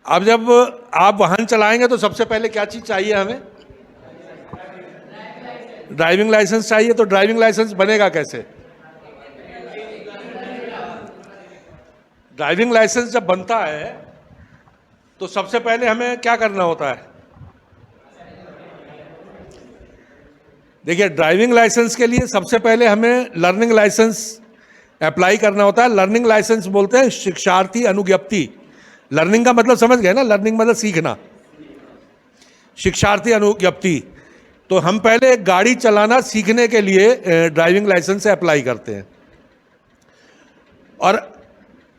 अब जब आप वाहन चलाएंगे तो सबसे पहले क्या चीज चाहिए हमें? ड्राइविंग लाइसेंस चाहिए। तो ड्राइविंग लाइसेंस बनेगा कैसे? ड्राइविंग लाइसेंस जब बनता है तो सबसे पहले हमें क्या करना होता है? देखिए, ड्राइविंग लाइसेंस के लिए सबसे पहले हमें लर्निंग लाइसेंस अप्लाई करना होता है। लर्निंग लाइसेंस बोलते हैं शिक्षार्थी अनुज्ञप्ति। लर्निंग का मतलब समझ गए ना? लर्निंग मतलब सीखना, शिक्षार्थी अनुज्ञप्ति। तो हम पहले एक गाड़ी चलाना सीखने के लिए ड्राइविंग लाइसेंस से अप्लाई करते हैं। और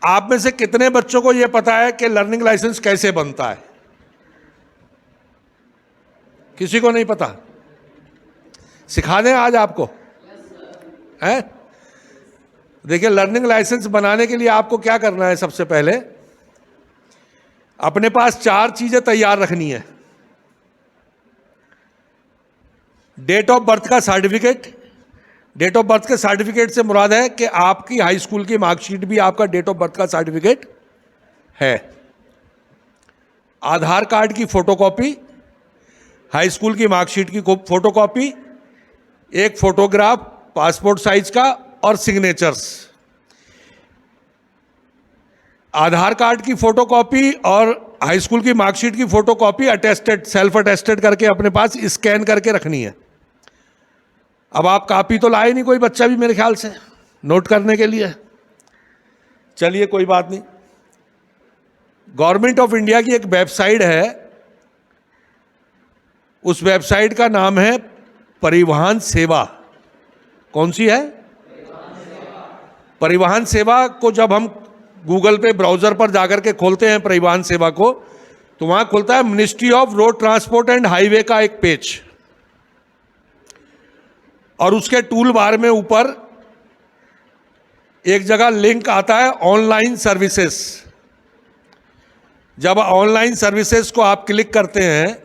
आप में से कितने बच्चों को यह पता है कि लर्निंग लाइसेंस कैसे बनता है? किसी को नहीं पता? सिखा दें आज आपको? हैं? देखिए, लर्निंग लाइसेंस बनाने के लिए आपको क्या करना है? सबसे पहले अपने पास 4 चीजें तैयार रखनी है। डेट ऑफ बर्थ का सर्टिफिकेट। डेट ऑफ बर्थ के सर्टिफिकेट से मुराद है कि आपकी हाई स्कूल की मार्कशीट भी आपका डेट ऑफ बर्थ का सर्टिफिकेट है। आधार कार्ड की फोटोकॉपी, हाई स्कूल की मार्कशीट की फोटोकॉपी, एक फोटोग्राफ पासपोर्ट साइज का और सिग्नेचर्स। आधार कार्ड की फोटोकॉपी और हाई स्कूल की मार्कशीट की फोटोकॉपी अटेस्टेड, सेल्फ अटेस्टेड करके अपने पास स्कैन करके रखनी है। अब आप कॉपी तो लाए नहीं कोई बच्चा भी मेरे ख्याल से नोट करने के लिए। चलिए, कोई बात नहीं। गवर्नमेंट ऑफ इंडिया की एक वेबसाइट है, उस वेबसाइट का नाम है परिवहन सेवा। कौन सी है? परिवहन सेवा को जब हम गूगल पे ब्राउजर पर जाकर के खोलते हैं परिवहन सेवा को, तो वहां खुलता है ministry of road transport and highway का एक पेज, और उसके टूल बार में ऊपर एक जगह लिंक आता है ऑनलाइन सर्विसेज। जब ऑनलाइन सर्विसेज को आप क्लिक करते हैं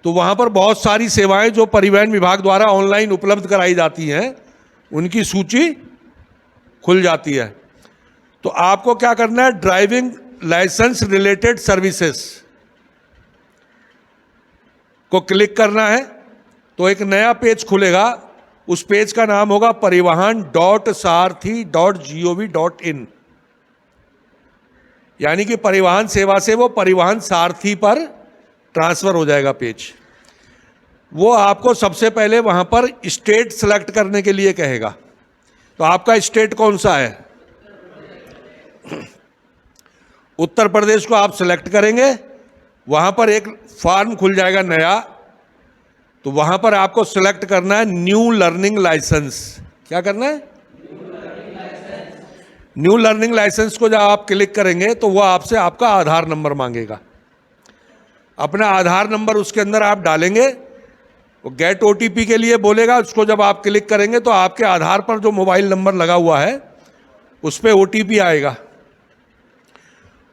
तो वहां पर बहुत सारी सेवाएं जो परिवहन विभाग द्वारा ऑनलाइन उपलब्ध कराई जाती हैं, उनकी सूची खुल जाती है। तो आपको क्या करना है? ड्राइविंग लाइसेंस रिलेटेड सर्विसेज को क्लिक करना है, तो एक नया पेज खुलेगा। उस पेज का नाम होगा परिवहन.सारथी.gov.in, यानी कि परिवहन सेवा से वो परिवहन सारथी पर ट्रांसफर हो जाएगा पेज। वो आपको सबसे पहले वहां पर स्टेट सेलेक्ट करने के लिए कहेगा। तो आपका स्टेट कौन सा है? उत्तर प्रदेश को आप सेलेक्ट करेंगे। वहां पर एक फॉर्म खुल जाएगा नया, तो वहां पर आपको सेलेक्ट करना है न्यू लर्निंग लाइसेंस। क्या करना है? न्यू लर्निंग लाइसेंस को जब आप क्लिक करेंगे तो वह आपसे आपका आधार नंबर मांगेगा। अपना आधार नंबर उसके अंदर आप डालेंगे, वो गेट ओटीपी के लिए बोलेगा। उसको जब आप क्लिक करेंगे तो आपके आधार पर जो मोबाइल नंबर लगा हुआ है उस पर ओटीपी आएगा।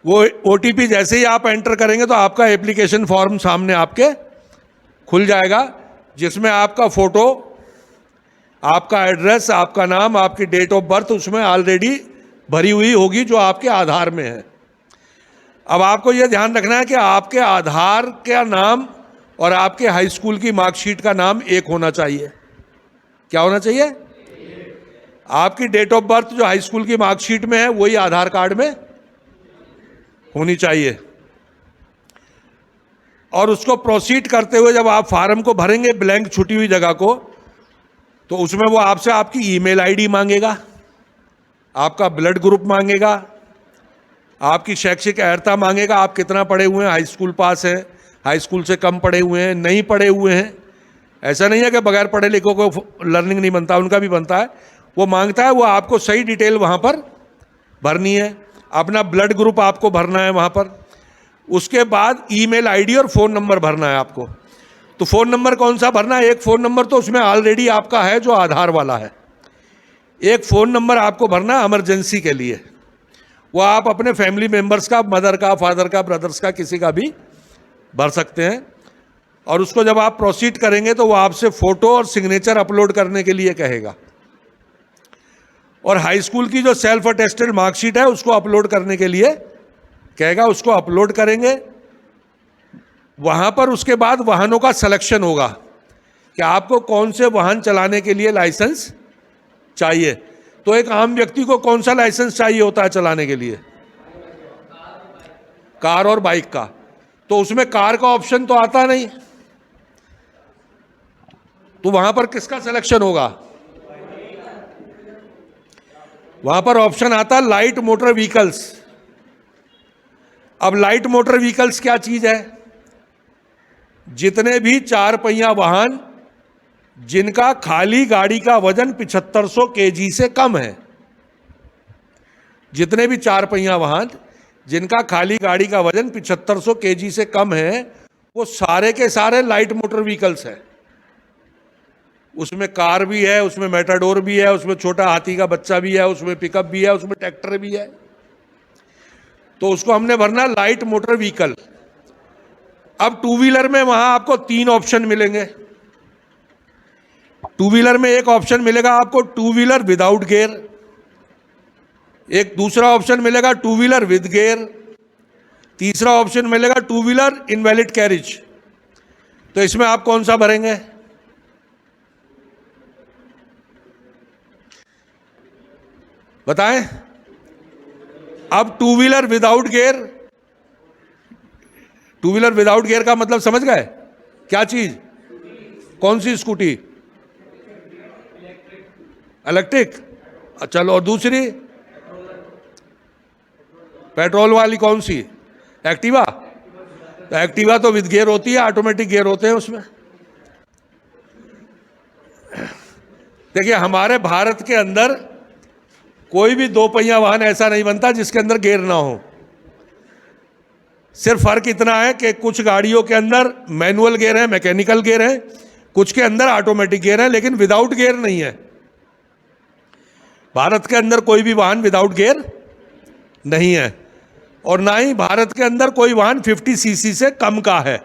वो ओटीपी जैसे ही आप एंटर करेंगे तो आपका एप्लीकेशन फॉर्म सामने आपके खुल जाएगा, जिसमें आपका फोटो, आपका एड्रेस, आपका नाम, आपकी डेट ऑफ बर्थ उसमें ऑलरेडी भरी हुई होगी जो आपके आधार में है। अब आपको यह ध्यान रखना है कि आपके आधार का नाम और आपके हाई स्कूल की मार्कशीट का नाम एक होना चाहिए। क्या होना चाहिए? आपकी डेट ऑफ बर्थ जो हाई स्कूल की मार्कशीट में है वही आधार कार्ड में होनी चाहिए। और उसको प्रोसीड करते हुए जब आप फार्म को भरेंगे ब्लैंक छुटी हुई जगह को, तो उसमें वो आपसे आपकी ईमेल आईडी मांगेगा, आपका ब्लड ग्रुप मांगेगा, आपकी शैक्षिक अर्हता मांगेगा, आप कितना पढ़े हुए हैं, हाई स्कूल पास है, हाई स्कूल से कम पढ़े हुए हैं, नहीं पढ़े हुए हैं। ऐसा नहीं है कि बगैर पढ़े लिखों को लर्निंग नहीं बनता, उनका भी बनता है। वो मांगता है, वो आपको सही डिटेल वहाँ पर भरनी है। अपना ब्लड ग्रुप आपको भरना है वहाँ पर। उसके बाद ईमेल आईडी और फ़ोन नंबर भरना है आपको। तो फ़ोन नंबर कौन सा भरना है? एक फ़ोन नंबर तो उसमें ऑलरेडी आपका है जो आधार वाला है। एक फ़ोन नंबर आपको भरना है इमरजेंसी के लिए। वो आप अपने फैमिली मेम्बर्स का, मदर का, फादर का, ब्रदर्स का, किसी का भी भर सकते हैं। और उसको जब आप प्रोसीड करेंगे तो वो आपसे फ़ोटो और सिग्नेचर अपलोड करने के लिए कहेगा। और हाई स्कूल की जो सेल्फ अटेस्टेड मार्कशीट है उसको अपलोड करने के लिए कहेगा, उसको अपलोड करेंगे। वहां पर उसके बाद वाहनों का सिलेक्शन होगा कि आपको कौन से वाहन चलाने के लिए लाइसेंस चाहिए। तो एक आम व्यक्ति को कौन सा लाइसेंस चाहिए होता है चलाने के लिए? कार और बाइक का। तो उसमें कार का ऑप्शन तो आता नहीं, तो वहां पर किसका सिलेक्शन होगा? वहां पर ऑप्शन आता लाइट मोटर व्हीकल्स। अब लाइट मोटर व्हीकल्स क्या चीज है? जितने भी 4 पहिया वाहन जिनका खाली गाड़ी का वजन 7500 केजी से कम है, जितने भी 4 पहिया वाहन जिनका खाली गाड़ी का वजन 7500 केजी से कम है, वो सारे के सारे लाइट मोटर व्हीकल्स है। उसमें कार भी है, उसमें मेटाडोर भी है, उसमें छोटा हाथी का बच्चा भी है, उसमें पिकअप भी है, उसमें ट्रैक्टर भी है। तो उसको हमने भरना लाइट मोटर व्हीकल। अब टू व्हीलर में वहां आपको 3 ऑप्शन मिलेंगे। टू व्हीलर में एक ऑप्शन मिलेगा आपको टू व्हीलर विदाउट गियर, एक दूसरा ऑप्शन मिलेगा टू व्हीलर विद गियर, तीसरा ऑप्शन मिलेगा टू व्हीलर इनवैलिड कैरिज। तो इसमें आप कौन सा भरेंगे? बताएं। अब two wheeler without gear, two wheeler without gear का मतलब समझ गए? क्या चीज? कौन सी स्कूटी? इलेक्ट्रिक। चलो, और दूसरी पेट्रोल वाली कौन सी? एक्टिवा। तो एक्टिवा तो विद गियर होती है, ऑटोमेटिक गियर होते हैं उसमें। देखिए, हमारे भारत के अंदर कोई भी 2 पहिया वाहन ऐसा नहीं बनता जिसके अंदर गियर ना हो। सिर्फ फर्क इतना है कि कुछ गाड़ियों के अंदर मैनुअल गियर है, मैकेनिकल गियर है, कुछ के अंदर ऑटोमेटिक गियर है, लेकिन विदाउट गियर नहीं है। भारत के अंदर कोई भी वाहन विदाउट गियर नहीं है, और ना ही भारत के अंदर कोई वाहन 50 सीसी से कम का है।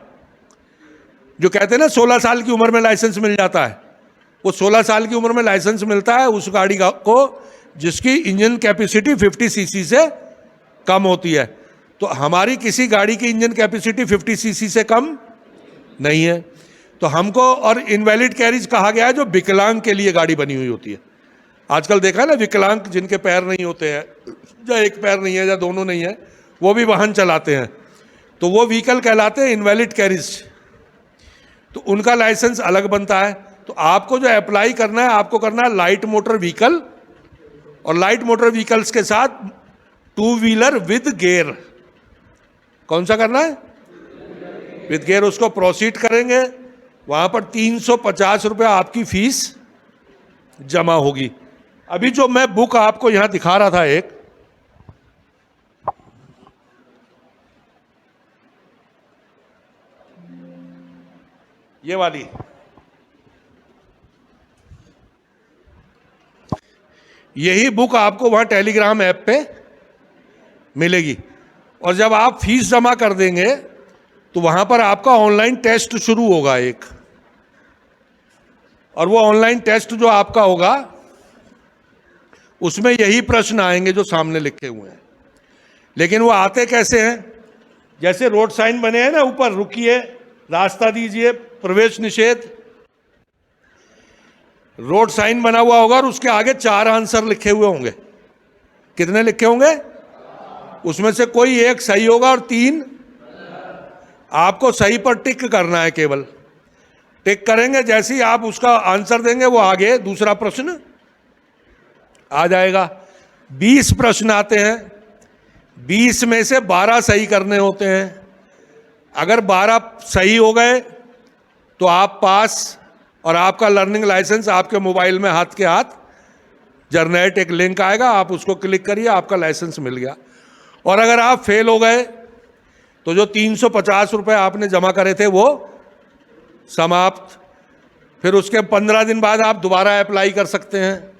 जो कहते हैं ना 16 साल की उम्र में लाइसेंस मिल जाता है, वो 16 साल की उम्र में लाइसेंस मिलता है उस गाड़ी को जिसकी इंजन कैपेसिटी 50 सीसी से कम होती है। तो हमारी किसी गाड़ी की इंजन कैपेसिटी 50 सीसी से कम नहीं है। तो हमको, और इनवैलिड कैरिज कहा गया है जो विकलांग के लिए गाड़ी बनी हुई होती है। आजकल देखा है ना, विकलांग जिनके पैर नहीं होते हैं, या एक पैर नहीं है या दोनों नहीं है, वो भी वाहन चलाते हैं, तो वो व्हीकल कहलाते हैं इनवैलिड कैरिज। तो उनका लाइसेंस अलग बनता है। तो आपको जो अप्लाई करना है, आपको करना है लाइट मोटर व्हीकल, और लाइट मोटर व्हीकल्स के साथ टू व्हीलर विद गियर। कौन सा करना है? With gear. उसको प्रोसीड करेंगे, वहां पर 350 रुपया आपकी फीस जमा होगी। अभी जो मैं बुक आपको यहां दिखा रहा था, एक ये वाली, यही बुक आपको वहां टेलीग्राम ऐप पे मिलेगी। और जब आप फीस जमा कर देंगे तो वहां पर आपका ऑनलाइन टेस्ट शुरू होगा एक, और वो ऑनलाइन टेस्ट जो आपका होगा उसमें यही प्रश्न आएंगे जो सामने लिखे हुए हैं। लेकिन वो आते कैसे हैं? जैसे रोड साइन बने हैं ना ऊपर, रुकिए, रास्ता दीजिए, प्रवेश निषेध, रोड साइन बना हुआ होगा और उसके आगे 4 आंसर लिखे हुए होंगे। कितने लिखे होंगे? उसमें से कोई एक सही होगा और 3 आपको सही पर टिक करना है। केवल टिक करेंगे, जैसे ही आप उसका आंसर देंगे वो आगे दूसरा प्रश्न आ जाएगा। 20 प्रश्न आते हैं, 20 में से 12 सही करने होते हैं। अगर 12 सही हो गए तो आप पास, और आपका लर्निंग लाइसेंस आपके मोबाइल में हाथ के हाथ जनरेट एक लिंक आएगा, आप उसको क्लिक करिए, आपका लाइसेंस मिल गया। और अगर आप फेल हो गए तो जो 350 रुपये आपने जमा करे थे वो समाप्त। फिर उसके 15 दिन बाद आप दोबारा अप्लाई कर सकते हैं।